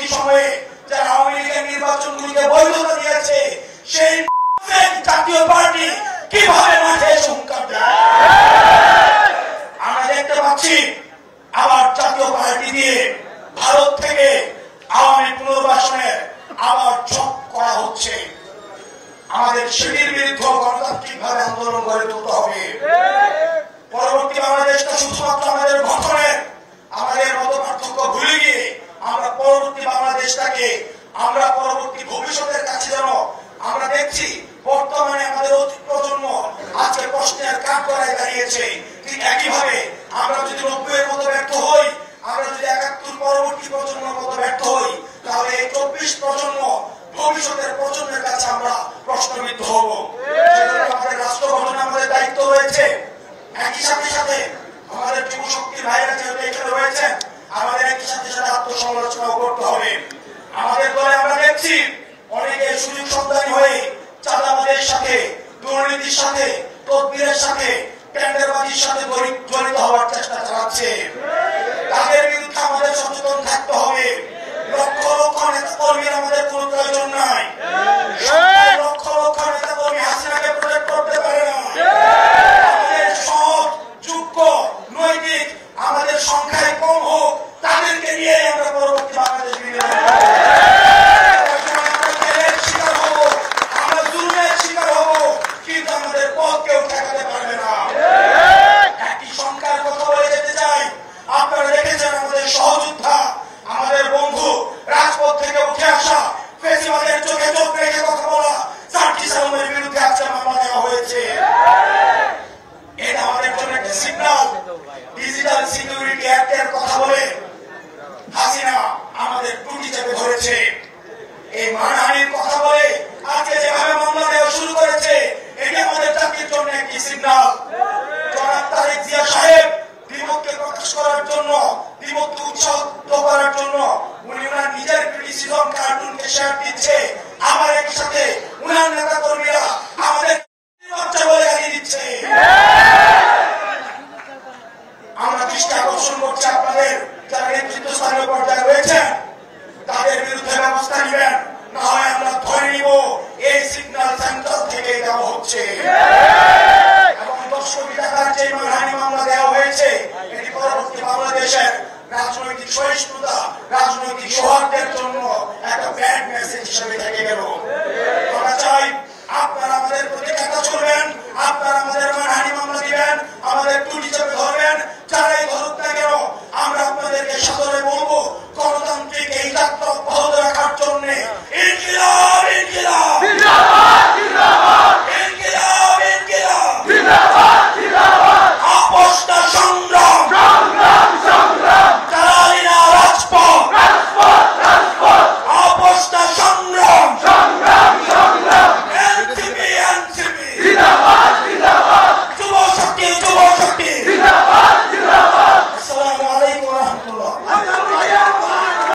পরবর্তী সময়ে যারা আওয়ামী লীগের নির্বাচনগুলিকে বৈধতা দিয়েছে সেই জাতীয় পার্টি কিভাবে মাঠে হুঙ্কার দেয়। আমরা দেখতে পাচ্ছি আবার জাতীয় পার্টি দিয়ে ভারত থেকে আওয়ামী পুনর্বাসনের আবার ঝক করা হচ্ছে। আমাদের সেটির বিরুদ্ধে গণতান্ত্রিক ভাবে আন্দোলন গড়ে তুলতে হবে। পরবর্তী বাংলাদেশটা শুধুমাত্র আমাদের গঠনের আমাদের মত পার্থক্য ভুলে গিয়ে আমরা পরবর্তী বাংলাদেশটাকে আমরা পরবর্তী ভবিষ্যতের কাছে যেন আমরা দেখছি বর্তমানে আমাদের অতীত প্রজন্ম আজকে প্রশ্নের কাঠগড়ায় দাঁড়িয়েছে, ঠিক একইভাবে আমরা যদি 90-এর মতো ব্যর্থ হই, আমরা যদি 71 পরবর্তী প্রজন্মের মতো ব্যর্থ হই, তাহলে এই 24 প্রজন্ম ভবিষ্যতের প্রজন্মের কাছে আমরা প্রশ্নবিদ্ধ হব। আমাদের রাষ্ট্র গঠনে আমাদের দায়িত্ব রয়েছে। একই সাথে সাথে আমাদের যুব শক্তির ভাইরা যেহেতু এখানে রয়েছেন, আমাদের একই সাথে সাথে আত্মসমালোচনাও করতে হবে। আমাদের দলে আমরা দেখছি অনেকে সুযোগ সন্ধানী হয়ে চাঁদাবাজের সাথে, দুর্নীতির সাথে, তদবিরের সাথে, টেন্ডারবাজির সাথে জড়িত হওয়ার চেষ্টা চালাচ্ছে। তাদের বিরুদ্ধে আমাদের সচেতন থাকতে হবে। লক্ষ লক্ষ নেতা কর্মীর আমাদের কোন প্রয়োজন নাই। লক্ষ লক্ষ নেতা কর্মী হাসিনাকে প্রোটেক্ট করতে পারে না। আমাদের সৎ, যোগ্য, নৈতিক, আমাদের সংখ্যায় কম হোক, তাদেরকে নিয়ে আমরা পরবর্তী বাংলাদেশ বিনির্মাণ করব। শিকার হব, আমরা জুলুমের শিকার হব, কিন্তু আমাদের পথ কেউ ঠেকাতে পারবে না। একটি সংখ্যার কথা বলে যেতে চাই। আপনারা দেখেছেন আমাদের সহযোদ্ধা, আমাদের বন্ধু, রাজপথ থেকে উঠে আসা, ফেসিবাদের চোখে চোখ রেখে কথা বলা সার্জি সালামের বিরুদ্ধে আজকে মামলা দেওয়া হয়েছে। এটা আমাদের জন্য একটা সিগন্যাল। ডিজিটাল সিকিউরিটি অ্যাক্টের কথা বলে হাসিনা আমাদের টুটি চেপে ধরেছে। এই মানহানির কথা বলে আজকে যেভাবে মামলা দেওয়া শুরু করেছে, এটি আমাদের জাতির জন্য একটি সিগন্যাল। জনাব তারেক জিয়া সাহেব দ্বিমতকে প্রকাশ করার জন্য, দ্বিমতকে উৎসাহিত করার জন্য উনি ওনার নিজের ক্রিটিসিজম কার্টুনকে শেয়ার দিচ্ছে, আবার একই সাথে উনার নেতা কর্মীরা আমাদের বাচ্চা বলে গালি দিচ্ছে। আমরা দৃষ্টি আকর্ষণ করছি আপনাদের যারা নেতৃত্বস্থানীয় পর্যায়ে রয়েছেন, তাদের বিরুদ্ধে ব্যবস্থা নেবেন, না হয় আমরা ধরে নিব এই সিগন্যাল সেন্ট্রাল থেকে দেওয়া হচ্ছে। এবং 10 কোটি টাকার যে মানহানি মামলা দেওয়া হয়েছে, এটি পরবর্তী বাংলাদেশের রাজনৈতিক সহিষ্ণুতা, রাজনৈতিক সৌহার্দ্যের জন্য একটা ব্যাড মেসেজ হিসেবে থেকে গেল। আমরা চাই আপনারা আমাদের প্রতি